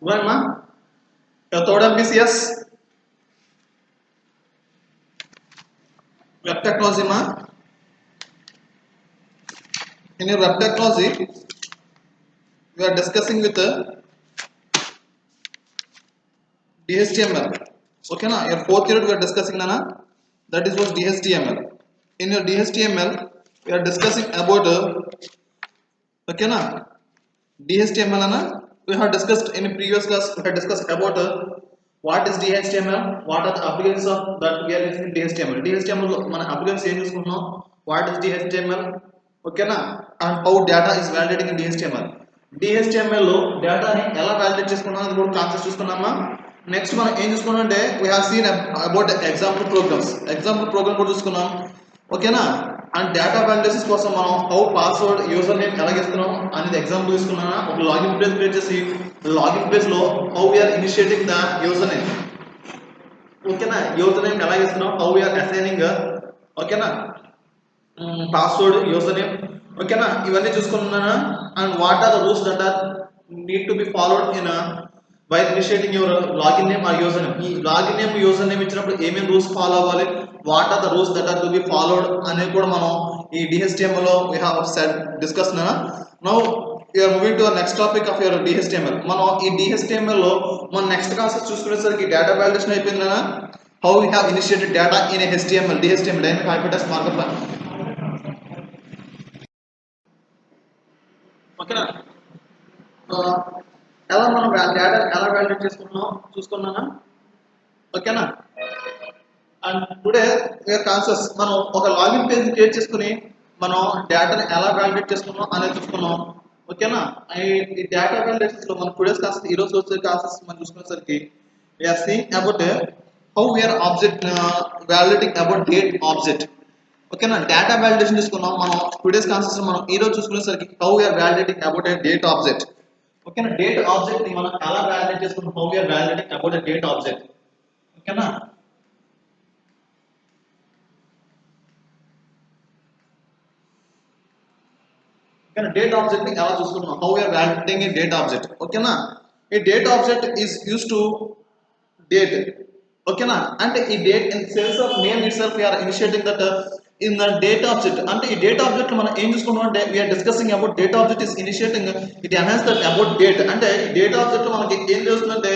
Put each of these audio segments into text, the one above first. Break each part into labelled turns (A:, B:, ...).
A: Right, your third MPCS, web technology, In your web technology, we are discussing with DHTML. Okay, na? Your fourth year we are discussing, Nana. That is was DHTML. In your DHTML, we are discussing about okay, na? DHTML, Nana. We have discussed in previous class. We have discussed about what is DHTML, what are the applications of that we are using DHTML. DHTML lo మన applications ఏం చూసుకుంటున్నాం? What is DHTML? Okay, na? And how data is validating in DHTML. DHTML లో డేటాని ఎలా validate చేసుకున్నాం అది కూడా concept చూసుకున్నామా. Next మనం ఏం చూసుకున్నాం అంటే we have seen about example programs. Example program కూడా చూసుకున్నాం. ఓకేనా. అండ్ డేటా వ్యాలిడేషన్స్ కోసం మనం హౌ పాస్వర్డ్ యూజర్ నేమ్ ఎలా ఇస్తున్నాం అనేది ఎగ్జాంపుల్ తీసుకున్నానా. ఒక లాగిన్ పేజ్ క్రియేట్ చేసి లాగిన్ పేజ్ లో how we are initiating the user name. ఓకేనా. యూజర్ నేమ్ ఎలా ఇస్తున్నాం, హౌ వీఆర్ అసైనింగ్. ఓకేనా. Password user name. ఓకేనా. ఇవన్నీ చూసుకున్నానా. And what are the rules that are need to be followed in by initiating your login name or user name. ఈ login name user name ఇచ్చినప్పుడు ఏమేమి rules follow అవ్వాలి, what are the rules that are to be followed అనేది కూడా మనం ఈ DHTML లో we have said discuss. Now you are moving to next topic of your DHTML. మనం ఈ DHTML లో మన నెక్స్ట్ కాన్సెప్ట్ చూసుకునేసరికి డేటా వాలిడేషన్ అయిపోయింది కదా. How we have initiated data in HTML, DHTML dynamic hypertext markup. ఓకేనా. ఎలా మనం డేటా ఎలా వాలిడేట్ చేసుకుంటున్నాం చూసుకున్నానా. ఓకేనా. అండ్ టుడే వీఆర్ కాన్సెప్ట్స్ మనం ఒక లాగిన్ పేజ్ క్రియేట్ చేసుకుని మనం డేటాని ఎలా వాలిడేట్ చేసుకున్నాం అనేది చూసుకున్నాం. ఓకేనా. ఈ డేటా వాలిడేషన్స్ లో మనం టుడేస్ కాన్సెప్ట్, ఈ రోజు వచ్చే కాన్సెప్ట్స్ మనం చూసుకునేసరికి we are seeing about how we are object validating about date object. ఓకేనా. డేటా వాలిడేషన్ చూసుకున్నాం మనం టుడేస్ కాన్సెప్ట్స్. మనం ఈ రోజు చూసుకునేసరికి how we are validating about a date object. ఓకేనా. డేట్ ఆబ్జెక్ట్ ని మనం ఎలా వాలిడేట్ చేసుకుంటాం, how we are validating about a date object. ఓకేనా. డేట్ ఆబ్జెక్ట్ ని ఎలా చూసుకుంటున్నాం, how we are validating a date object. ఓకేనా. ఈ date object is use to date. ఓకేనా. అంటే ఈ date in sense of name itself we are initiating that in the date object. అంటే ఈ డేట్ ఆబ్జెక్ట్ మనం ఏం చూసుకుంటాం అంటే we are discussing about date object is initiating it enhance that about date. అంటే ఈ డేట్ ఆబ్జెక్ట్ మనకి ఏం చేస్తుందంటే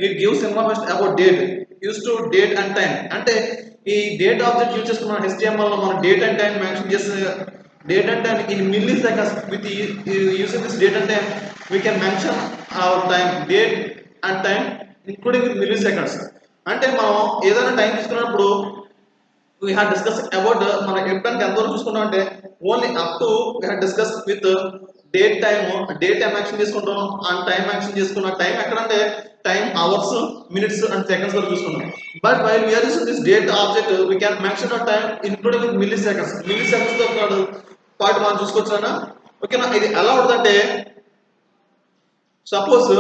A: it gives information about date use to date and time. అంటే ఈ డేట్ ఆబ్జెక్ట్ యూజ్ చేసుకున్న HTML లో మనం డేట్ అండ్ టైం మెన్షన్ చేసి date and time in milliseconds. With using this date and time we can mention our time, date and time including with milliseconds. అంటే మనం ఏదైనా time తీసుకున్నప్పుడు we have discussed about మన ఎప్పుడంటే ఎంతవరకు చూసుకున్నాం అంటే only up to we have discussed with date time action తీసుకుంటాం అండ్ టైం యాక్షన్ చేసుకున్న టైం ఎక్కడంటే time hours minutes and seconds వరకు చూసుకున్నాం. But while we are using this date object we can mention our time including with milliseconds తో పాటు మనం చూసుకోవచ్చునా. ఓకేనా. ఇది ఎలా ఉంటుందంటే సపోజ్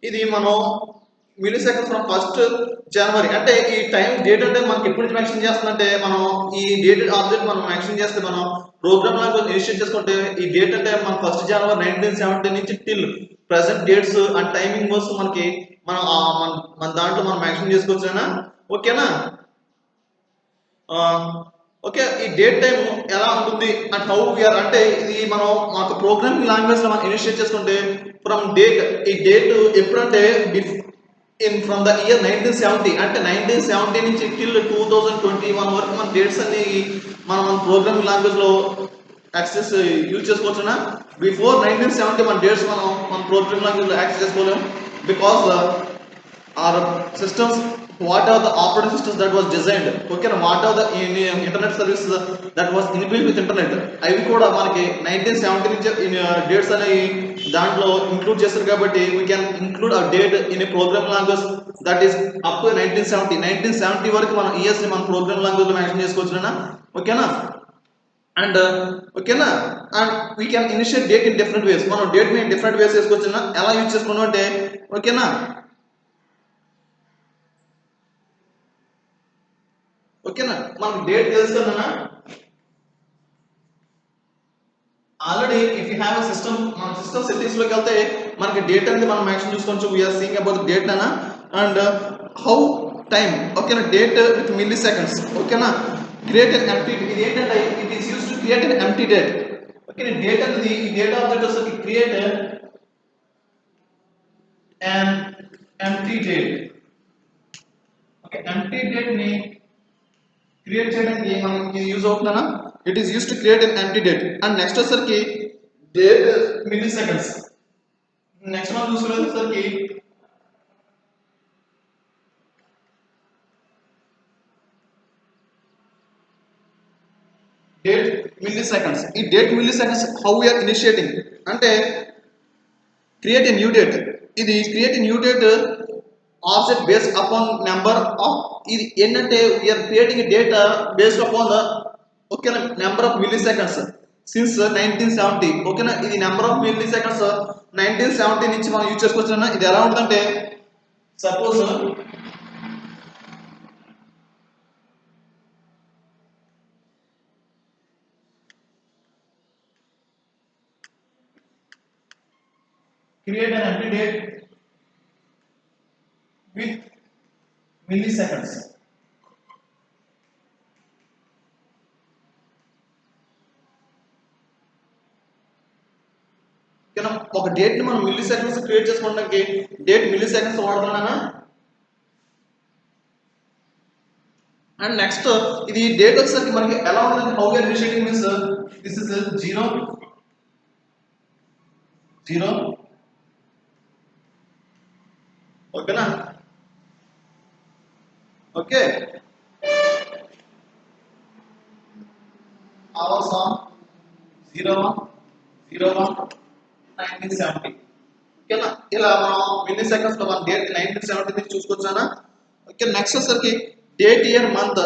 A: ఇది మనం మిల్లీ సెకండ్స్ ఫ్రమ్ 1st జనవరి అంటే ఈ టైం డేట్ అంటే మనకి ఎప్పుడు నుంచి మెన్షన్ చేస్తుందంటే మనం ఈ డేట్ ఆబ్జెక్ట్ మనం మెన్షన్ చేస్తే మనం ప్రోగ్రామ్ లాంగ్వేజ్ ఇనిషియేట్ చేసుకుంటే ఈ డేట్ అంటే మన 1st జనవరి 1970 నుంచి till present dates and timing కోసం మనకి మనం మన దాంట్లో మనం మెన్షన్ చేసుకోవచ్చునా. ఓకేనా. ఓకే. ఈ డేట్ టైం ఎలా ఉంటుంది అండ్ హౌ వీఆర్ అంటే ఇది మనం మాకు ప్రోగ్రామింగ్ లాంగ్వేజ్ లో మనం ఇనిషియేట్ చేసుకుంటే ఫ్రమ్ డేట్ ఈ డేట్ ఎప్పుడంటే ఇన్ ఫ్రమ్ ద ఇయర్ 1970 అంటే 1970 నుంచి టిల్ 2021 వరకు మన డేట్స్ అన్ని మనం ప్రోగ్రామింగ్ లాంగ్వేజ్ లో యాక్సెస్ యూజ్ చేసుకోవచ్చునా. బిఫోర్ 1970 మన డేట్స్ మన ప్రోగ్రామింగ్ లాంగ్వేజ్ లో యాక్సెస్ చేసుకోలేము. Because our systems, what are the operating systems that was designed, okay, what are the internet services that was inbuilt with internet అవి కూడా మనకి 1970 నుంచి dates అనేవి దాంట్లో ఇంక్లూడ్ చేస్తారు కాబట్టి we can include a date in a program language that is up to 1970 వరకు మనం ఇయర్స్ ని మన ప్రోగ్రామ్ లాంగ్వేజ్ లో మెన్షన్ చేసుకోవచ్చునా. ఓకేనా. అండ్ ఓకేనా. And we can initiate date in different ways. మనం డేట్ ని డిఫరెంట్ వేస్ చేసుకోవచ్చునా. ఎలా యూజ్ చేసుకున్నాం అంటే ఓకేనా. ఓకేనా. మనకు డేట్ తెలుసుకున్నా already if you have a system, మన సిస్టమ్ సెట్టింగ్స్ లోకి వెళ్తే మనకి డేట్ అనేది మనం యాక్షన్ చూసుకోవచ్చు. వీఆర్ సీయింగ్ అబౌట్ డేట్ అనా అండ్ హౌ టైం, ఓకేనా, డేట్ విత్ మిల్లీ సెకండ్స్, ఓకేనా. క్రియేట్ ఎన్ ఎంప్టీ, ఇది ఏంటంటే it is use to create an empty date, okay. Date అనేది ఈ డేట్ ఆబ్జెక్ట్ వచ్చేసరికి create an empty date, okay. Empty date ని create చేయడానికి మనకి use అవుతుందనా, it is use to create an empty date. And next వచ్చేసరికి date milliseconds. Next మనం చూసుకునేసరికి date milliseconds. ఈ date milliseconds how we are initiating అంటే create a new date. ఇది create a new date object based upon number of, ఇది ఏంటంటే we are creating date based upon the, ఓకేనా, number of milliseconds since 1970, ఓకేనా. ఇది number of milli seconds 1970 నుంచి మనం use చేసుకోవచ్చు. ఇది ఎలా ఉంటుందంటే suppose create an empty date with milliseconds. ఓకేనా, ఒక డేట్ ని మనం మిల్లీ సెకండ్స్ క్రియేట్ చేసుకోవడానికి డేట్ మిల్లీ సెకండ్స్ వాడుతున్నానా. అండ్ నెక్స్ట్ ఇది డేట్ వచ్చేసరికి మనకి ఎలా ఉంటుంది, how we are initiating means this is 0 0, ఓకేనా, ఓకే. అవర్స్ ఆన్ 01 01 1970, ఓకేనా. ఇలా మనం మిల్లీ సెకండ్స్ లో మన డేట్ 1970 నుంచి చూసుకోవచ్చానా. ఓకే. నెక్స్ట్ వచ్చేసరికి డేట్ ఇయర్ మంత్,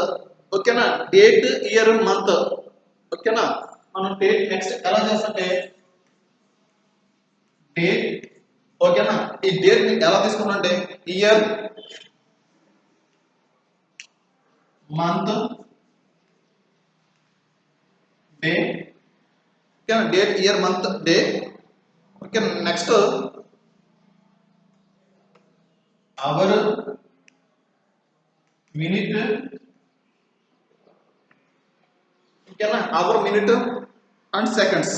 A: ఓకేనా, డేట్ ఇయర్ మంత్, ఓకేనా. మనం డేట్ నెక్స్ట్ ఎలా చేస్తుంటే డేట్, ఓకేనా, ఈ డేట్ ని ఎలా తీసుకున్నాంటే ఇయర్ మంత్ డే, ఓకేనా, date year month day, okay. Next hour minute, ఓకేనా, అవర్ మినిట్ అండ్ సెకండ్స్,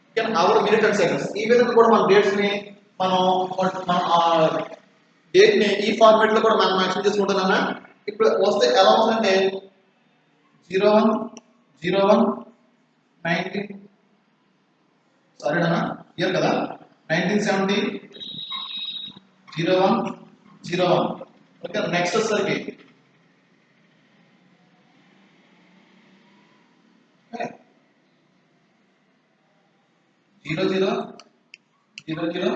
A: ఓకేనా, అవర్ మినిట్ అండ్ సెకండ్స్. ఈ విధంగా కూడా మన డేట్స్ ని మనం డేట్ ని ఈ ఫార్మాట్ లో కూడా మనం మెన్షన్ చేసుకుంటున్నానా. ఇప్పుడు వస్తే ఎలా వస్తుందంటే 01 01 19, సరేనా, ఇయర్ కదా, 1970 01 01, ఓకే. నెక్స్ట్ వచ్చేసరికి 00 00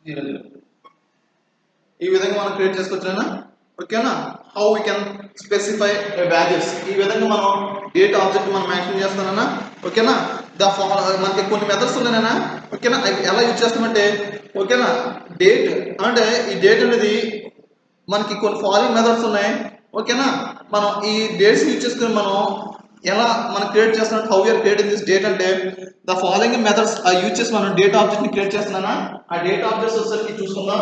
A: 00, ఈ విధంగా మనం క్రియేట్ చేసుకోవచ్చునా, ఓకేనా. How we can specify values, ఈ విధంగా మనం డేట్ ఆబ్జెక్ట్ మనం మెన్షన్ చేస్తానన్నా, ఓకేనా. మనకి కొన్ని మెథడ్స్ ఉన్నాయన్నా, ఓకేనా, ఎలా యూజ్ చేస్తామంటే, ఓకేనా, డేట్ అంటే ఈ డేట్ అనేది మనకి కొన్ని ఫాలోయింగ్ మెథడ్స్ ఉన్నాయి, ఓకేనా. మనం ఈ డేట్స్ యూజ్ చేసుకుని మనం ఎలా మనం క్రియేట్ చేస్తున్నాం, how you are creating this date అంటే ద ఫాలోయింగ్ మెథడ్స్ ఆ యూజ్ చేసి మనం డేట్ ఆబ్జెక్ట్ ని క్రియేట్ చేస్తున్నానా. ఆ డేట్ ఆబ్జెక్ట్స్ వచ్చేసరికి చూసుకుందాం.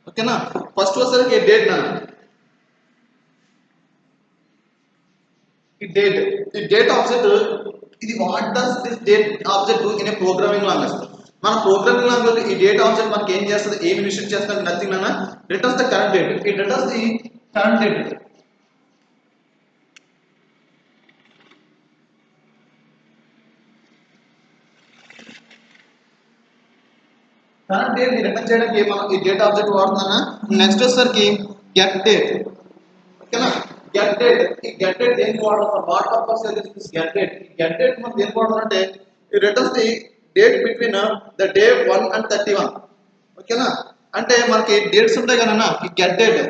A: ఓకేనా, ఫస్ట్ వచ్చేసరికి డేట్ నా ఈ డేట్ ఆబ్జెక్ట్, ఇది what does this date object do in a programming language. మన ప్రోగ్రామింగ్ లాంగ్వేజ్ ఈ డేట్ ఆబ్జెక్ట్ మనకి ఏం చేస్తుంది, ఏమి ఇనిషియేట్ చేస్తుంది, నథింగ్ అన్న, returns the current date, it returns the current date, current date ని రిటర్న్ చేయడానికి మనం ఈ డేట్ ఆబ్జెక్ట్ వాడుతున్నానా. నెక్స్ట్ వచ్చేసరికి గెట్ డేట్, ఓకేనా. గెట్ డేట్, ఈ గెట్ డేట్ దేనికి వాడతాం, what purpose this get date. ఈ గెట్ డేట్ మనం దేనికి వాడతాం అంటే it returns the date between the day 1 and 31, ఓకేనా. అంటే మనకి డేట్స్ ఉంటాయి కదా ఈ గెట్ డేట్.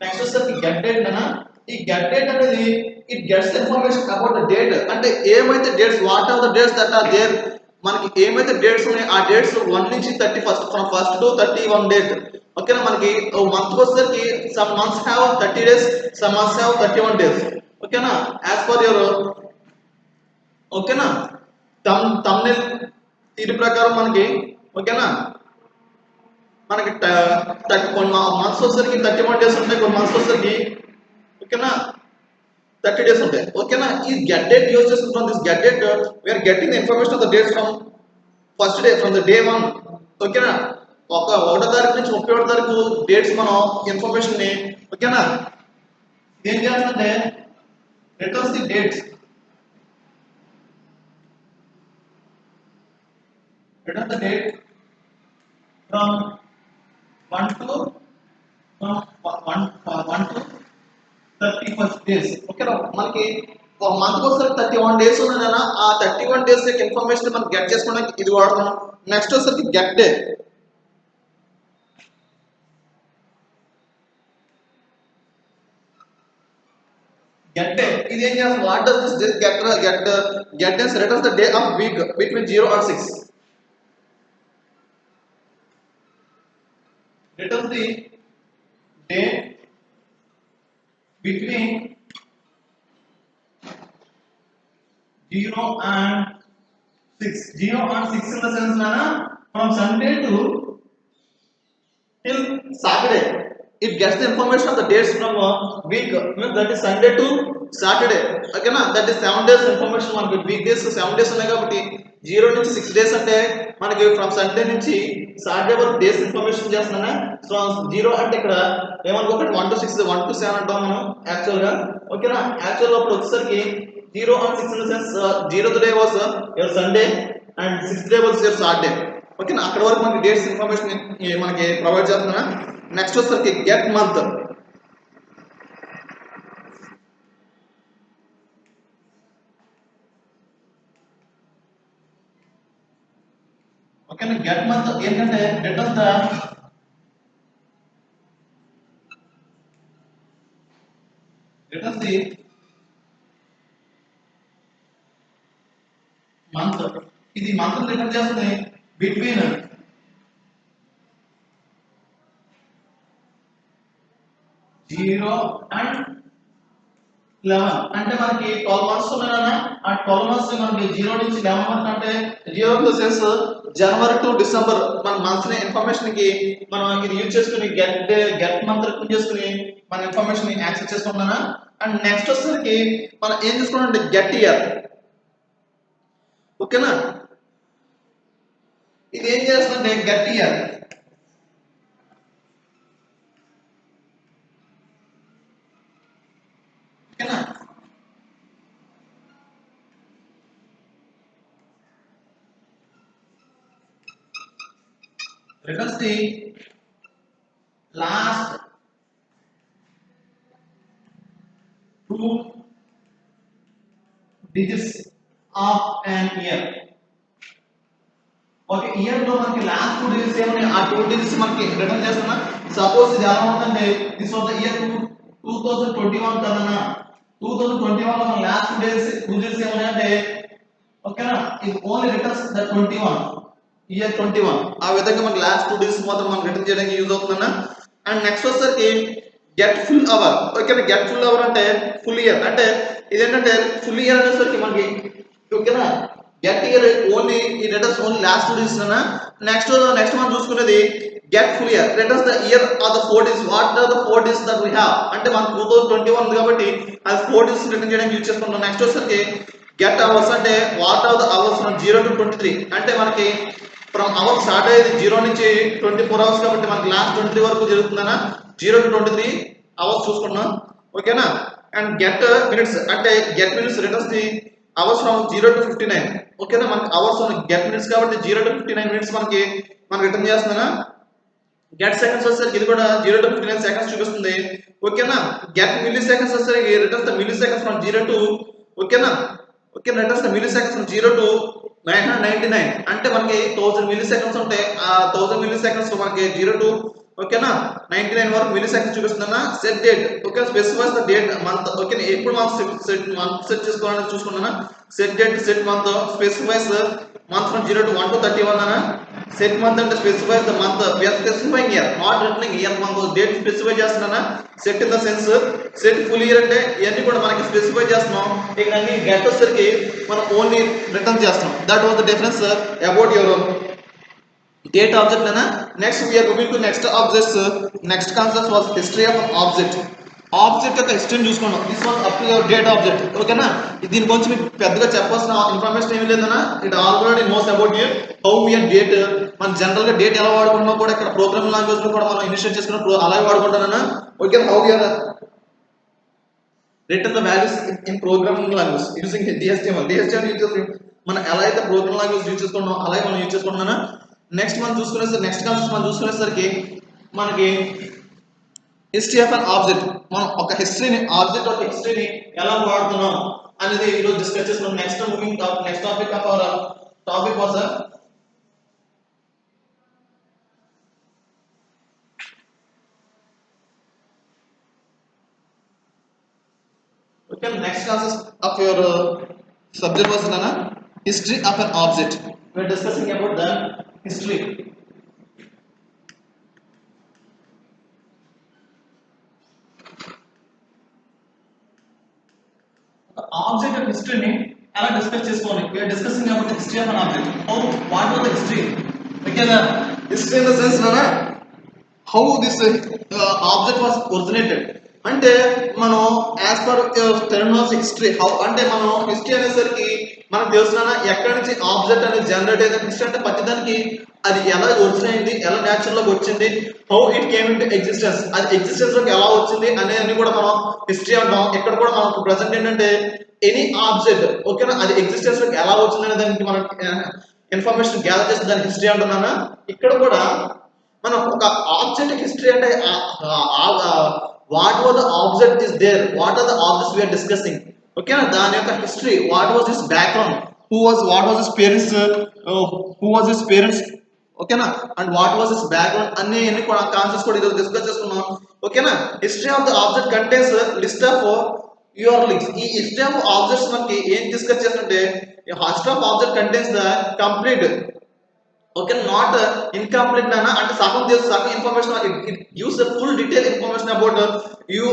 A: నెక్స్ట్ వచ్చేసరికి గెట్ డేట్ అన్నా ఈ గెట్ డేట్ అనేది it gets information about the date, అంటే ఏమైతే dates, what are the dates that are there, మనకి ఏమైతే డేట్స్ ఉన్నాయి ఆ డేట్స్ 1 నుంచి 31st, from 1st to 31 date. ఓకేనా, మనకి మంత్ వచ్చేసరికి some months have 30 days, some months have 31 days. ఓకేనా, యాజ్ పర్ యువర్ ఓకేనా తమ్నెల్ దీని ప్రకారం మనకి ఓకేనా మనకి కొన్ని మంత్స్ వచ్చేసరికి 31 డేస్ ఉంటాయి, కొన్ని మంత్స్ వచ్చేసరికి ఓకేనా 30 డేస్ ఉంటాయి. ఓకేనా, ఈ గెట్ డేట్ యూజ్ చేసుకుని from this get date we are getting the information of the dates from first day, from the day 1. ఓకేనా, 1వ తారీఖు నుంచి 31వ తారీఖు డేట్స్ మనం ఇన్ఫర్మేషన్ ని ఓకేనా ఏం చేస్తుంటే returns the dates, return the date from 1 to 31st days. ఓకేనా, మనకి ఒక మంత్ కోసం 31 డేస్ ఉన్నదన్నా ఆ 31 డేస్ యొక్క ఇన్ఫర్మేషన్ మనం గెట్ చేసుకోవడానికి ఇది వాడతాం. నెక్స్ట్ వచ్చేసరికి గెట్ డే. గెట్ డే ఇది ఏం చేస్తాం, what does this day get days returns the day of week between 0 and 6. returns the day between 0 and 6. 0 and 6 in the sense nana from Sunday to till Saturday. It gets the information of the dates from a week. Means that is Sunday to Saturday. Okay na, that is 7 days information. మనకి week days 7 days ఉన్నాయి కాబట్టి 0 నుంచి 6 days అంటే మనకి from Sunday నుంచి Saturday వరకు days information చేస్తున్నానా. So 0 అంటే ఇక్కడ ఏమనుకోకండి 1 to 6 1 to 7 అంటాం మనం యాక్చువల్ గా. ఓకేనా, యాక్చువల్ గా అప్పుడు వచ్చేసరికి 0 and 6 in the sense 0th day was your Sunday and 6th day was your Saturday. ఓకేనా, అక్కడ వరకు మనకి డేట్స్ ఇన్ఫర్మేషన్ మనకి ప్రొవైడ్ చేస్తున్నా. నెక్స్ట్ వచ్చేసరికి గెట్ మంత్. ఓకేనా, గెట్ మంత్ ఏంటంటే రిటర్న్ ద మంత్. ఇది మంత్ రిటర్న్ చేస్తుంది బిట్వీన్ 0 and 11. అంటే మనకి 12 మంత్స్ ఉన్నాయన్నా ఆ 12 మంత్స్ మనకి 0 నుంచి 11 వరకు అంటే 0 to sense January to December మన మంత్స్ ని ఇన్ఫర్మేషన్ కి మనం ఇది యూజ్ చేసుకుని గెట్ మంత్ రిటర్న్ చేసుకుని మన ఇన్ఫర్మేషన్ ని యాక్సెస్ చేసుకుంటున్నానా. అండ్ నెక్స్ట్ వచ్చేసరికి మనం ఏం చేసుకున్నామంటే గెట్ ఇయర్. ఓకేనా, ఇది ఏం చేస్తుందంటే గెట్ ఇయర్. ఓకేనా, returns the last 2 digits of an year. Okay, year లో మనకి లాస్ట్ 2 డిజిట్స్ ఏమన్నాయి ఆ 2 డిజిట్స్ మనకి రిటర్న్ చేస్తున్నా. సపోజ్ ఇది ఎలా ఉందంటే దిస్ వాస్ ద ఇయర్ 2021 కదన్నా. 2021 లో మన లాస్ట్ 2 డిజిట్స్ ఏమన్నాయంటే ఓకేనా ఇది ఓన్లీ రిటర్న్స్ ద 21 ఇయర్ 21. ఆ విధంగా మనకి లాస్ట్ 2 డిజిట్స్ మాత్రం మనం రిటర్న్ చేయడానికి యూజ్ అవుతుందన్నా. అండ్ నెక్స్ట్ వచ్చేసరికి గెట్ ఫుల్ అవర్. ఓకేనా, గెట్ ఫుల్ అవర్ అంటే ఫుల్ ఇయర్. అంటే ఇదేంటంటే ఫుల్ ఇయర్ అనేసరికి మనకి ఓకేనా గెట్ ఇయర్ ఓన్లీ ఈ రిటర్న్స్ ఓన్లీ లాస్ట్ 2 డిజిట్స్ అన్నా. నెక్స్ట్ మనం చూసుకునేది get full year returns the year of the 4 digits. What are the 4 digits that we have అంటే మనకి 2021 ఉంది కాబట్టి అది 4 డిజిట్స్ రిటర్న్ చేయడానికి యూజ్ చేసుకుంటాం. నెక్స్ట్ వచ్చేసరికి గెట్ అవర్స్ అంటే what are the hours from 0 to 23 అంటే మనకి ఫ్రమ్ అవర్ స్టార్ట్ అయ్యేది 0 నుంచి 24 అవర్స్ కాబట్టి మనకి లాస్ట్ 23 వరకు జరుగుతుందన్నా. 0 to 23 అవర్స్ చూసుకున్నాం. ఓకేనా, అండ్ గెట్ మినిట్స్ అంటే get minutes returns the hours from 0 to 59. ఓకేనా, మనకి అవర్స్ గెట్ మినిట్స్ కాబట్టి 0 to 59 మినిట్స్ మనకి రిటర్న్ చేస్తుందన్నా. గెట్ సెకండ్స్ వచ్చేసరికి ఇది కూడా 0 to 59 సెకండ్స్ చూపిస్తుంది. ఓకేనా, గెట్ మిల్లీ సెకండ్స్ వచ్చేసరికి returns the milli seconds from 0 to ఓకేనా returns the milli seconds from 0 to 999 అంటే మనకి 1000 మిల్లీ సెకండ్స్ ఉంటాయి. ఆ 1000 మిల్లీ సెకండ్స్ మనకి 0 to ఓకేనా 99 వరకు మిల్లీ సెకండ్ చూపిస్తుందన్నా set date okay specifies the date month okay ఎప్పుడు మంత్ సెట్ చేసుకోవాలని చూసుకున్నానా set date set month specifies month from 0 to 1 to 31 అన్నా సెట్ మంత్ అంటే specifies the month we are specifying year not returning year మనకు date specify చేస్తున్నానా set in the sense set full year అంటే ఇవన్నీ కూడా మనకి స్పెసిఫై చేస్తున్నాం ఇక అన్ని గెట్ వచ్చేసరికి మనం ఓన్లీ రిటర్న్ చేస్తున్నాం that was the difference about your date object na next we are moving to next objects next concept was history of an object యొక్క హిస్టరీని చూసుకున్నాం this was up to your date object ఓకేనా దీని గురించి మీకు పెద్దగా చెప్పాల్సిన ఇన్ఫర్మేషన్ ఏమీ లేదన్నా it already knows about you how we are date మనం జనరల్ గా డేట్ ఎలా వాడుకుంటున్నా కూడా ఇక్కడ ప్రోగ్రామింగ్ లాంగ్వేజ్ లో కూడా మనం ఇనిషియేట్ చేసుకున్న అలాగే వాడుకుంటానన్నా okay how we are return the values in programming language using DHTML మనం ఎలా అయితే ప్రోగ్రామింగ్ లాంగ్వేజ్ యూజ్ చేసుకుంటున్నాం అలాగే మనం యూజ్ చేసుకుంటున్నానా నెక్స్ట్ మనం చూసుకునేసరికి నెక్స్ట్ కాన్సెప్ట్ మనం చూసుకునేసరికి మనకి హిస్టరీ ఆఫ్ అన్ ఆబ్జెక్ట్ మనం ఒక హిస్టరీని ఆబ్జెక్ట్ ఒక హిస్టరీని ఎలా వాడుతున్నాం అనేది ఈరోజు డిస్కస్ చేసుకున్నాం next moving next topic of our topic was okay next concept of your subject was nana history of an object we are discussing about the history object యొక్క హిస్టరీని ఎలా డిస్కస్ చేసుకోవాలి we are discussing about the history of an object how what was the history okay the history in the sense nana how this object was originated అంటే మనం as per terminology history how అంటే మనం history అనేసరికి మనకు తెలుసునా ఎక్కడి నుంచి object అనేది జనరేట్ అయింది హిస్టరీ అంటే ప్రతిదానికి అది ఎలా ఒరిజిన్ అయింది ఎలా నేచర్ లోకి వచ్చింది how it came in to existence అది ఎగ్జిస్టెన్స్ లోకి ఎలా వచ్చింది అనేది కూడా మనం హిస్టరీ అంటాం ఇక్కడ కూడా మనకు ప్రెసెంట్ ఏంటంటే ఎనీ ఆబ్జెక్ట్ ఓకేనా అది ఎగ్జిస్టెన్స్ లోకి ఎలా వచ్చింది అనే దానికి మనం ఇన్ఫర్మేషన్ గ్యాదర్ చేసి దాని హిస్టరీ అంటున్నానా ఇక్కడ కూడా మనం ఒక ఆబ్జెక్ట్ హిస్టరీ అంటే what was the object is there what are the objects we are discussing ఓకేనా దాని యొక్క history what was his background what was his parents who was his parents ఓకేనా and what was his background అన్ని కూడా concepts కూడా ఈరోజు discuss చేసుకున్నాం ఓకేనా history of the object contains list of your links ఈ హిస్టరీ ఆఫ్ ఆబ్జెక్ట్స్ మనకి ఏం డిస్కస్ చేస్తుంటే history of object contains the complete okay not incomplete nana and some information it gives the full detail information about you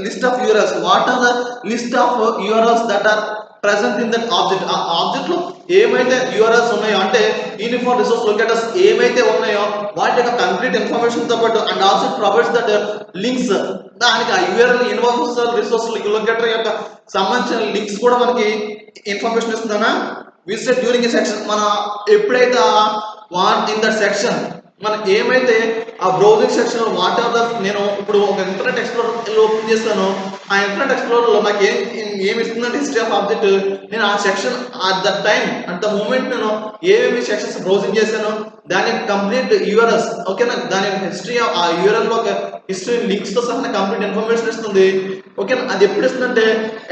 A: list of urls what are the list of urls that are present in that object object లో ఏమైతే urls ఉన్నాయో అంటే uniform resource locators ఏమైతే ఉన్నాయో వాటి యొక్క complete information తో పాటు and also provides that links దానికి ఆ URL యూనివర్సల్ రిసోర్స్ లొకేటర్ యొక్క సంబంధించిన లింక్స్ కూడా మనకి ఇన్ఫర్మేషన్ ఇస్తుందనా విజిట్ డ్యూరింగ్ ఏ సెక్షన్ మన ఎప్పుడైతే వాట్ ఇన్ దట్ సెక్షన్ మనం ఏమైతే ఆ browsing section what are the నేను ఇప్పుడు ఒక ఇంటర్నెట్ ఎక్స్ప్లోరర్ ఓపెన్ చేస్తాను ఆ ఇంటర్నెట్ ఎక్స్ప్లోరర్ లో నాకు ఏమి ఇస్తుందంటే హిస్టరీ ఆఫ్ ఆబ్జెక్ట్ నేను ఆ section at the time at the moment నేను ఏమేమి సెక్షన్స్ బ్రౌజింగ్ చేశాను దాని కంప్లీట్ యూఆర్ఎల్స్ ఓకేనా దాని హిస్టరీ ఆ యూఆర్ఎల్ లో హిస్టరీ లింక్స్ తో సహా కంప్లీట్ ఇన్ఫర్మేషన్ ఇస్తుంది ఓకేనా అది ఎప్పుడు ఇస్తుందంటే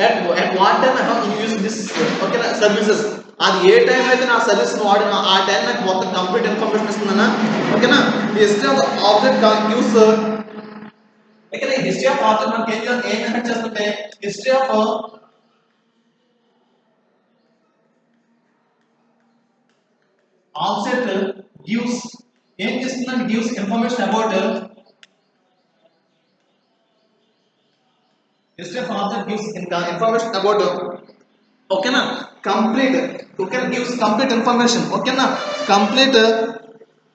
A: at what time I have use this ఓకేనా సర్వీసెస్ అది ఏ టైం అయితే నా సర్వీస్ వాడినా ఆ టైం నాకు మొత్తం కంప్లీట్ ఇన్ఫర్మేషన్ ఇస్తుందన్నా ఓకేనా ఈ హిస్టరీ ఆఫ్ ఆబ్జెక్ట్ గివ్స్ ఓకేనా ఈ హిస్టరీ ఆఫ్ ఆబ్జెక్ట్ మనకి ఏం హెల్ప్ చేస్తుంటే హిస్టరీ ఆఫ్ ఆబ్జెక్ట్ గివ్స్ ఏం చేస్తుందంటే gives information about history of object gives information about okay na complete okay gives complete information okay na complete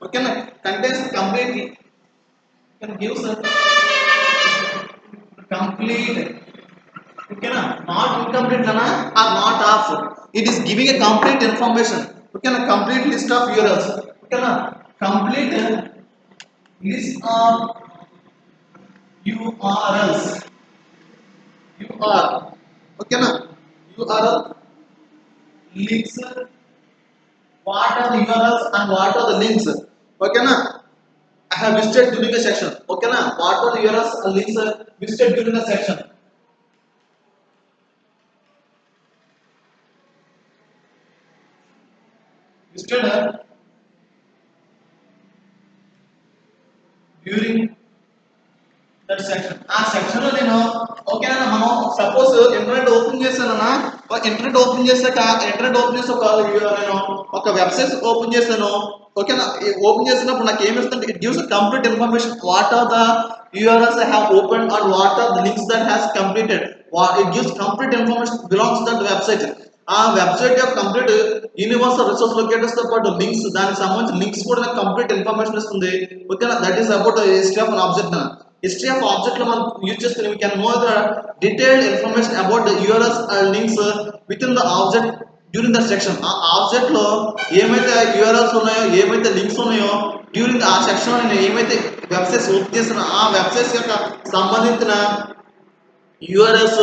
A: okay na contains complete can gives complete okay na not incomplete na or not half it is giving a complete information okay na complete list of urls okay na complete list of urls URL okay na URL links what are the URLs and what are the links okay na I have visited during a section okay na what are the URLs and links visited during a section visited during that section ఆ section లో నేను ఓకేనా మనం suppose internet open చేశానన్నా internet open చేశాక internet open చేసి నేను ఒక వెబ్సైట్ ఓపెన్ చేశాను ఓకేనా ఓపెన్ చేసినప్పుడు నాకు ఏమి ఇస్తుంది it gives complete information what are the URLs I have opened and what are the links that has completed it gives complete information belongs to that website ఆ వెబ్సైట్ యొక్క complete universal resource locators తో పాటు links దానికి సంబంధించిన links కూడా నాకు complete information ఇస్తుంది ఓకేనా that is about history of an object history of object lo మనం యూజ్ చేసుకుని we can know the detailed information about the URLs links within the object during that section ఆ object లో ఏమైతే URLs ఉన్నాయో ఏమైతే links ఉన్నాయో during ఆ section లో నేను ఏమైతే వెబ్సైట్స్ ఓపెన్ చేసిన ఆ వెబ్సైట్స్ యొక్క సంబంధించిన URLs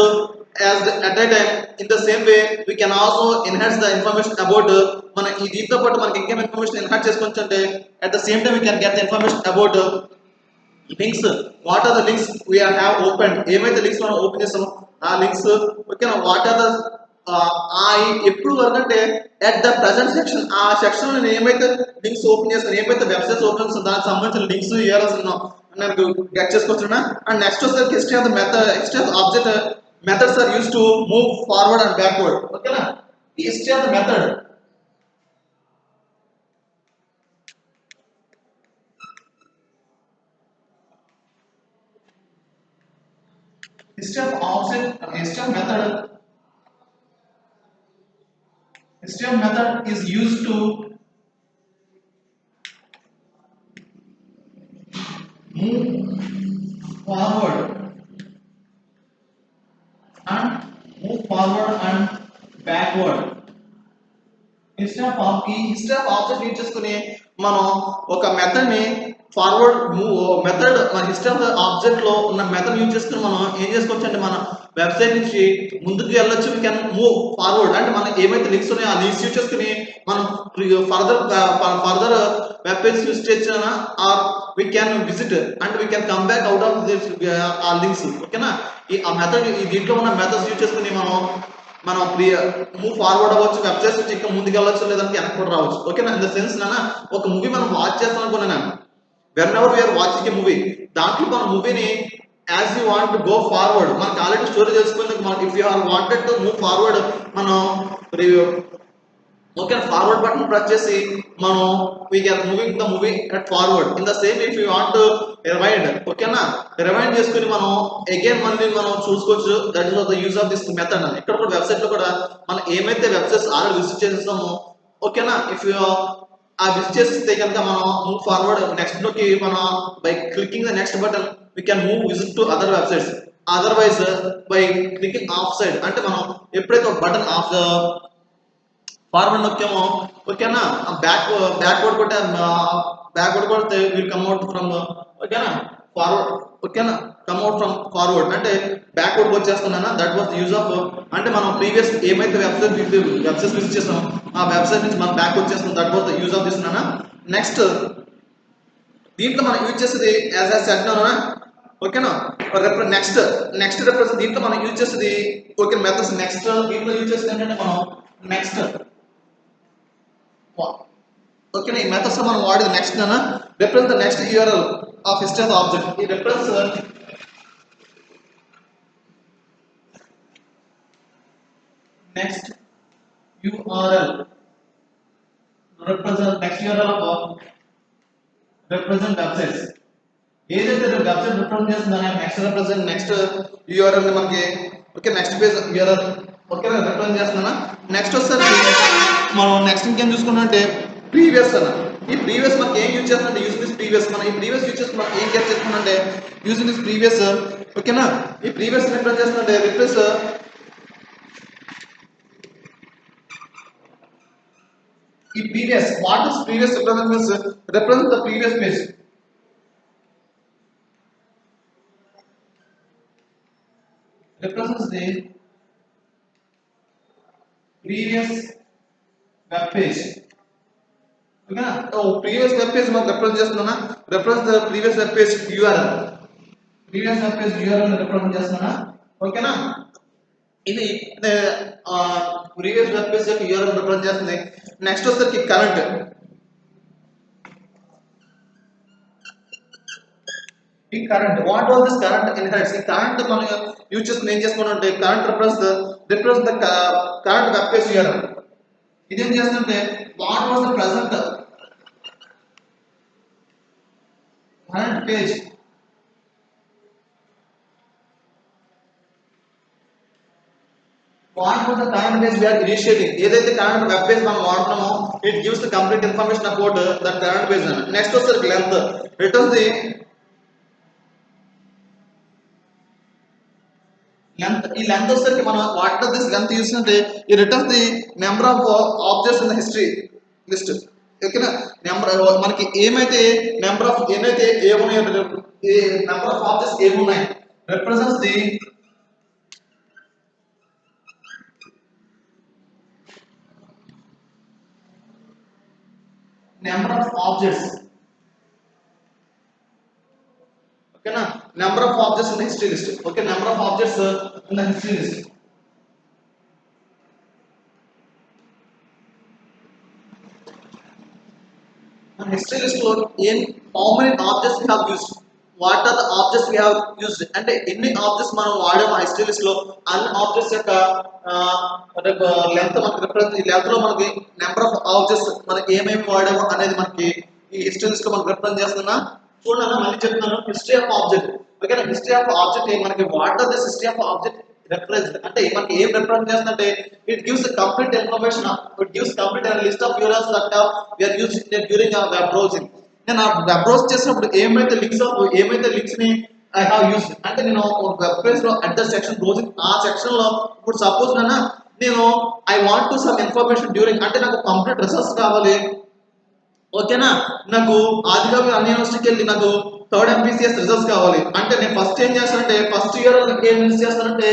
A: as at a time in the same way we can also enhance the information about మన ఈ దీంతో పాటు మనకి ఇంకేం ఇన్ఫర్మేషన్ ఎన్హాన్స్ చేసుకోవచ్చు అంటే at the same time we can get the information about links what are the links we have opened ఏమైతే links మనం ఓపెన్ చేస్తామో ఆ లింక్స్ ఓకేనా వాట్ ఆర్ ద ఎప్పుడు వరకు అంటే అట్ ద ప్రెసెంట్ సెక్షన్ ఆ సెక్షన్ లో నేను ఏమైతే లింక్స్ ఓపెన్ చేస్తాను ఏమైతే వెబ్సైట్స్ ఓపెన్ చేస్తాను దానికి సంబంధించిన లింక్స్ URLs ఉన్నాం నాకు గెట్ చేసుకోవచ్చునా అండ్ నెక్స్ట్ వచ్చేసరికి history of the method history of object methods are used to move forward and backward ఓకేనా ఈ history of the method history of object history of method is used to move forward and backward history of object use చేసుకుని మనం ఒక method ని forward move method మన history of object లో ఉన్న method use చేసుకుని మనం ఏం చేసుకోవచ్చు అంటే మన వెబ్సైట్ నుంచి ముందుకు వెళ్ళొచ్చు వీ కెన్ మూవ్ ఫార్వర్డ్ అంటే మనకి ఏమైతే లింక్స్ ఉన్నాయో ఆ లింక్స్ యూజ్ చేసుకుని మనం ఫర్దర్ వెబ్ పేజ్ యూజ్ చేసినా or we can visit and we can come back out of this ఆ లింక్స్ ఓకేనా ఆ మెథడ్ ఈ దీంట్లో ఉన్న మెథడ్స్ యూజ్ చేసుకుని మనం మూవ్ ఫార్వర్డ్ అవ్వచ్చు వెబ్సైట్స్ నుంచి ఇంకా ముందుకు వెళ్ళొచ్చు లేదంటే వెనక్కి కూడా రావచ్చు ఓకేనా ఇన్ ద సెన్స్ నాన్న ఒక మూవీ మనం వాచ్ చేస్తాం అనుకున్నాను whenever we are watching a movie దాంట్లో మన మూవీని as you want to go forward మనకు ఆల్రెడీ స్టోరీ తెలుసుకుంది if you are wanted to move forward మనం ఓకే ఫార్వర్డ్ బటన్ ప్రెస్ చేసి మనం we can moving the movie at forward in the same if you want rewind ఓకేనా rewind చేసుకుని మనం again మళ్ళీ మనం చూసుకోవచ్చు that is the use of this method అని ఇక్కడ కూడా వెబ్సైట్ లో కూడా మనం ఏమైతే వెబ్సైట్స్ ఆల్రెడీ విజిట్ చేస్తామో ఓకేనా ఇఫ్ యూ ఆ విజిట్ చేస్తే కనుక మనం మూవ్ ఫార్వర్డ్ నెక్స్ట్ లోకి మనం by clicking the next button we can move visit to other websites otherwise by clicking of side అంటే మనం ఎప్పుడైతే ఒక బటన్ ఆఫ్ ఫార్వర్డ్ నొక్కామో ఓకేనా బ్యాక్వర్డ్ కొట్టే బ్యాక్వర్డ్ కొడితే విల్ కమ్ అవుట్ ఫ్రమ్ ఓకేనా ఫార్వర్డ్ ఓకేనా కమ్ అవుట్ ఫ్రమ్ ఫార్వర్డ్ అంటే బ్యాక్వర్డ్ వచ్చేస్తున్నానా దట్ వాస్ యూజ్ ఆఫ్ అంటే మనం ప్రీవియస్ ఏమైతే వెబ్సైట్స్ విజిట్ చేస్తాం ఆ వెబ్సైట్ నుంచి మనం బ్యాక్ వచ్చేస్తాం that was the use of this నానా నెక్స్ట్ దీంట్లో మనం యూజ్ చేసేది యాజ్ ఐ సెడ్ నానా ఓకేనా నెక్స్ట్ రిఫరెన్స్ దీంట్లో మనం యూజ్ చేసేది ఓకే మెథడ్స్ నెక్స్ట్ దీంట్లో యూజ్ చేసేది ఏంటంటే మనం నెక్స్ట్ ఓకేనా ఈ మెథడ్స్ మనం వాడేది నెక్స్ట్ నానా reference the next URL of history of object ఈ reference next URL represent next URL of represent websites ఏదైతే వెబ్సైట్ రిప్రజెంట్ చేస్తుందో నెక్స్ట్ URL ని మనకి okay next page URL okay represent చేస్తున్నానా నెక్స్ట్ వచ్చేసరికి మనం నెక్స్ట్ ఇంకేం చూసుకున్నామంటే ప్రీవియస్ అన్న ఈ ప్రీవియస్ మనకి ఏం యూజ్ చేస్తుందంటే యూజ్ దిస్ ప్రీవియస్ మనం ఈ ప్రీవియస్ యూజ్ చేసుకుని మనం ఏం గెట్ చేస్తున్నామంటే యూజింగ్ దిస్ ప్రీవియస్ ఓకేనా ఈ ప్రీవియస్ రిప్రజెంట్ చేస్తుందంటే రిప్లేస్ ఈ previous what is previous represent means represent the previous page represents the previous web page okay oh previous web page మనం represent చేస్తున్నానా represent the previous web page URL previous web page URL ని represent చేస్తున్నానా ఓకేనా ఇది previous web page యొక్క URL represent చేస్తుంది next వచ్చేసరికి current ఈ current what was this current inherits ఈ కరెంట్ మనం యూజ్ చేసుకుని ఏం చేసుకుంటే current represent the current web page URL ఇదేం చేస్తుంటే what was the present current page what was the current page we are initiating ఏదైతే current web page మనం వాడుతున్నామో it gives the complete information about that current page next వచ్చేసరికి length returns the length ఈ length వచ్చేసరికి మనం what does this length use అంటే it returns the number of objects in the history list ఓకేనా number మనకి ఏమైతే number of ఏమైతే ఏమున్నాయో నెంబర్ ఆఫ్ ఆబ్జెక్ట్స్ ఏమున్నాయి represents the number of objects okay na number of objects in the history list okay number of objects in the history list and history list lo in how many objects we have used what are the objects we have used అంటే ఎన్ని objects మనం వాడాము history list లో అన్ని objects యొక్క length మనకి represent ఈ length లో మనకి నెంబర్ ఆఫ్ ఆబ్జెక్ట్స్ మనకి ఏమేమి వాడాము అనేది మనకి ఈ హిస్టరీ లిస్ట్ లో మనకి రిప్రజెంట్ చేస్తున్నా చూడండి మళ్ళీ చెప్తున్నాను హిస్టరీ ఆఫ్ ఆబ్జెక్ట్ ఓకేనా హిస్టరీ ఆఫ్ ఆబ్జెక్ట్ మనకి what are this history of object represent అంటే మనకి ఏం రిప్రజెంట్ చేస్తుందంటే it gives complete information it gives complete list of URLs that we are using during our web browsing నేను ఆ web browse చేసినప్పుడు ఏమైతే links ని ఐ హావ్ యూజ్ అంటే నేను ఒక వెబ్ పేజ్ లో అట్ ద సెక్షన్ బ్రౌజింగ్ ఆ సెక్షన్ లో ఇప్పుడు సపోజ్ నేను I want to some information during అంటే నాకు కంప్లీట్ రిసర్చ్ కావాలి ఓకేనా నాకు ఆదికవి అన్ని యూనివర్సిటీకి వెళ్ళి నాకు థర్డ్ MPCS రిజల్ట్స్ కావాలి అంటే నేను ఫస్ట్ ఏం చేస్తానంటే ఫస్ట్ URL ఏం యూజ్ చేస్తానంటే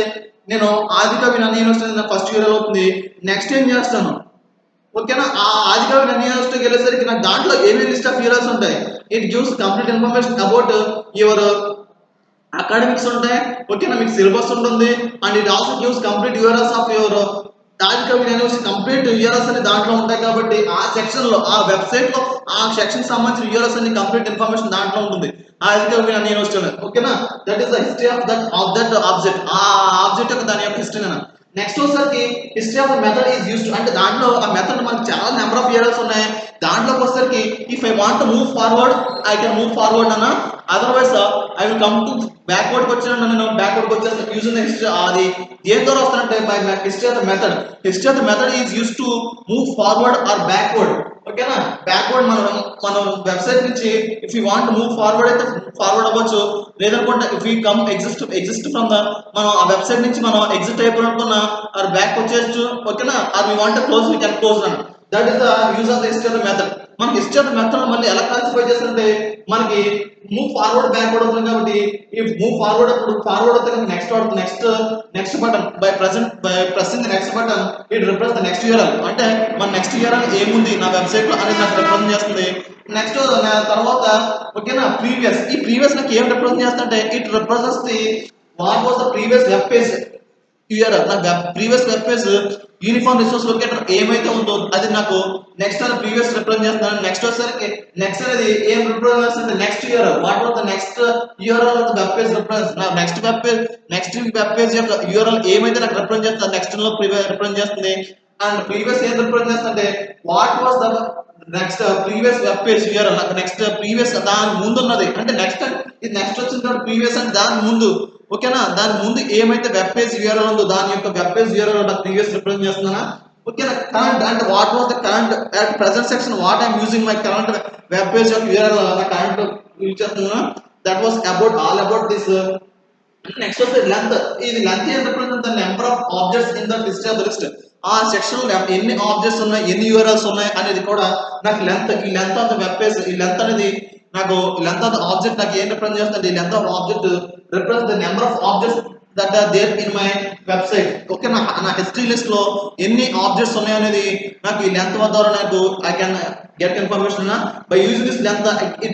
A: నేను ఆదికవి అన్ని యూనివర్సిటీ ఫస్ట్ URL అవుతుంది నెక్స్ట్ ఏం చేస్తాను ఓకేనా ఆ ఆదికవి అన్ని యూనివర్సిటీకి వెళ్ళేసరికి నాకు దాంట్లో ఏమేమి లిస్ట్ ఆఫ్ URLs ఉంటాయి it gives complete information about your academics ఉంటాయి ఓకేనా మీకు సిలబస్ ఉంటుంది and it also gives complete URLs of your Adikavi university complete URLs అన్ని దాంట్లో ఉంటాయి కాబట్టి ఆ సెక్షన్ లో ఆ వెబ్సైట్ లో ఆ సెక్షన్ సంబంధించిన URLs అన్ని కంప్లీట్ ఇన్ఫర్మేషన్ దాంట్లో ఉంటుంది ఆదికవి అన్ని యూనివర్సిటీ ఓకేనా that is the history of that object ఆ ఆబ్జెక్ట్ యొక్క దాని యొక్క హిస్టరీ నెక్స్ట్ వచ్చేసరికి history of the method is used అంటే దాంట్లో ఆ మెథడ్ మనకి చాలా నెంబర్ ఆఫ్ URLs ఉన్నాయి దాంట్లోకి వచ్చేసరికి if I want to move forward I can move forward అన్న otherwise I will come to backward వచ్చాను నేను బ్యాక్వర్డ్ వచ్చేసి యూజింగ్ ద హిస్టరీ అది దేని ద్వారా వస్తానంటే by history of the method is use to move forward are backward ఓకేనా backward మన వెబ్సైట్ నుంచి if you want move forward అయితే ఫార్వర్డ్ అవ్వచ్చు లేదనుకుంటే if you come exist from the మనం ఆ వెబ్సైట్ నుంచి మనం ఎగ్జిట్ అయిపోయినట్టున్న ఆర్ బ్యాక్ వచ్చేయచ్చు ఓకేనా or we want close we can close అన్న that is the use of the history of the method మనకి హిస్టరీ ఆఫ్ ద మెథడ్ మళ్ళీ ఎలా క్లాసిఫై చేస్తుంటే మనకి మూవ్ ఫార్వర్డ్ బ్యాక్వర్డ్ అవుతుంది కాబట్టి ఈ మూవ్ ఫార్వర్డ్ అప్పుడు ఫార్వర్డ్ అవుతుంది next button by pressing the next button it represents the next URL అంటే మన నెక్స్ట్ URL ఏముంది నా వెబ్సైట్ లో అనేది నాకు రిప్రజెంట్ చేస్తుంది నెక్స్ట్ తర్వాత ఓకేనా ఈ ప్రీవియస్ నాకు ఏం రిప్రజెంట్ చేస్తుంటే it represents the what was the previous web page URL నా previous web page uniform resource locator ఏమైతే ఉందో అది నాకు నెక్స్ట్ అని ప్రీవియస్ రిప్రజెంట్ చేస్తున్నాను నెక్స్ట్ వచ్చేసరికి నెక్స్ట్ అనేది ఏం రిప్రజెంట్ చేస్తుంది next URL what was the next URL of the web page represent నా నెక్స్ట్ వెబ్ పేజ్ యొక్క URL ఏమైతే నాకు రిప్రజెంట్ చేస్తుంది నెక్స్ట్ లో రిప్రజెంట్ చేస్తుంది అండ్ ప్రీవియస్ ఏం రిప్రజెంట్ చేస్తుంటే what was the next previous web page URL నాకు నెక్స్ట్ ప్రీవియస్ దాని ముందు ఉన్నది అంటే ఇది నెక్స్ట్ వచ్చిన తర్వాత ప్రీవియస్ అంటే దాని ముందు ఓకేనా దాని ముందు ఏమైతే వెబ్ పేజ్ URL ఉందో దాని యొక్క వెబ్ పేజ్ URL నాకు ప్రీవియస్ రిప్రజెంట్ చేస్తున్నానా ఓకేనా కరెంట్ అంటే what was the current at present section what I'm using my current web page యొక్క URL నా కరెంట్ యూజ్ చేస్తున్నా that was all about this next వస్తే లెంత్ ఇది లెంత్ ఏం represent the number of objects in the history of the list ఆ section లో ఎన్ని objects ఉన్నాయి ఎన్ని URLs ఉన్నాయి అనేది కూడా నాకు ఈ length of the web page ఈ లెంత్ అనేది నాకు లెంత్ ఆఫ్ ద ఆబ్జెక్ట్ నాకు ఏం రిప్రజెంట్ చేస్తుంది ఈ length of object represent the number of objects that are there in my website okay నా హిస్టరీ లిస్ట్ లో ఎన్ని ఆబ్జెక్ట్స్ ఉన్నాయి అనేది నాకు ఈ లెంత్ ద్వారా నాకు I can get information by using this length it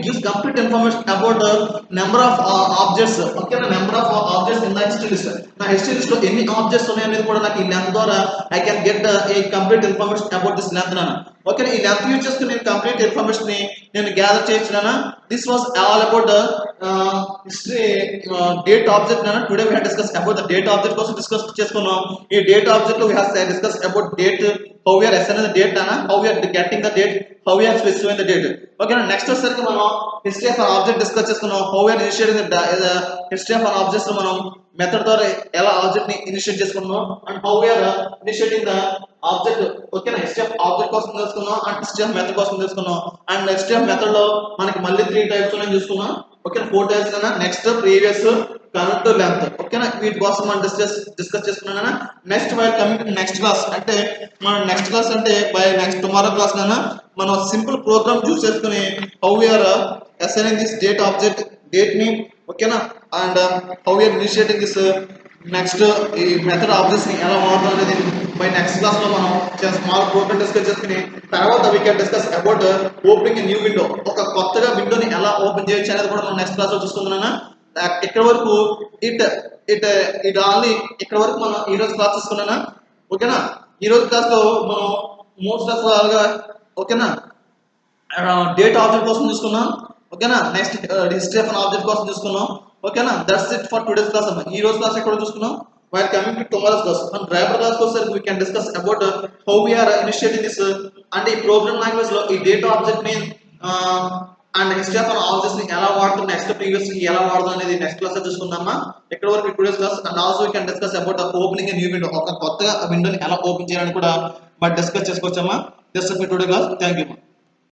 A: gives complete information about the number of objects okay the number of objects in the history list na history list lo enni objects unnai anedi kuda నాకు ఈ length ద్వారా I can get a complete information about this length nana okay, ఈ length use చేసుకుని నేను complete information ని నేను gather చేయొచ్చునా. This was all about the history date object నానా. Today we have discuss about the date object కోసం discuss చేసుకున్నాం. ఈ డేట్ ఆబ్జెక్ట్ లో we have discuss about date, how we are assigning the date నానా, how we are getting the date, how we are specifying the date. ఓకేనా. Next వచ్చేసరికి మనం history of object discuss చేసుకున్నాం. How we are initiating the history of objects లో మనం method ద్వారా ఎలా object ని ఇనిషియేట్ చేసుకున్నాం and how we are initiating the object. ఓకేనా. హిస్టరీ ఆఫ్ ఆబ్జెక్ట్ కోసం తెలుసుకున్నాం అండ్ హిస్టరీ ఆఫ్ మెథడ్ కోసం తెలుసుకున్నాం. అండ్ హిస్టరీ ఆఫ్ మెథడ్ లో మనకి మళ్ళీ 3 టైప్స్ ఉన్నాయని చూసుకున్నాం. ఓకేనా. 4 టైప్స్ కన్నా నెక్స్ట్, ప్రీవియస్, కరెంట్, లెంత్. ఓకేనా. వీటి కోసం మనం డిస్కస్ చేసుకున్నాం. Next by coming to next class అంటే మనం నెక్స్ట్ క్లాస్ అంటే బై నెక్స్ట్ టుమారో క్లాస్ కన్నా మనం సింపుల్ ప్రోగ్రామ్ యూజ్ చేసుకుని how we are assigning this date object, date ని. ఓకేనా. And how we are initiating this next ఈ మెథడ్ ఆబ్జెక్ట్స్ ని ఎలా వాడతాం అనేది బై నెక్స్ట్ క్లాస్ లో మనం స్మాల్ ప్రోగ్రామ్ డిస్కస్ చేసుకుని తర్వాత we can discuss about opening new window. ఒక కొత్తగా విండోని ఎలా ఓపెన్ చేయొచ్చు అనేది కూడా మనం నెక్స్ట్ క్లాస్ లో చూసుకుంటున్నాను. ఇక్కడ వరకు ఇట్ ఇట్ ఇట్ ఆన్లీ ఇక్కడ వరకు మనం ఈ రోజు క్లాస్ చూసుకున్నానా. ఓకేనా. ఈ రోజు క్లాస్ లో మనం మోస్ట్ ఆఫ్ ఆల్ గా ఓకేనా డేట్ ఆబ్జెక్ట్ కోసం చూసుకున్నాం. ఓకేనా. నెక్స్ట్ హిస్టరీ ఆఫ్ ఆబ్జెక్ట్ కోసం చూసుకున్నాం. ఓకేనా. That's it for today's class అమ్మా. ఈ రోజు క్లాస్ ఎక్కడ చూసుకున్నాం. while coming to tomorrow's class on driver class course we can discuss about how we are initiating this and ఈ ప్రోగ్రామ్ లాంగ్వేజ్ లో ఈ డేటా ఆబ్జెక్ట్ ని అండ్ హిస్టరీ ఆఫ్ ఆబ్జెక్ట్స్ ని ఎలా వాడుతాం, నెక్స్ట్ ప్రీవియస్ కి ఎలా వాడదాం అనేది నెక్స్ట్ క్లాస్ లో చూసుకుందామా. ఇక్కడ వరకు today's class and also we can discuss about opening new window. ఒక కొత్తగా విండోని ఎలా ఓపెన్ చేయాలని కూడా మనం డిస్కస్ చేసుకోవచ్చమ్మా. Just today class. థాంక్యూ.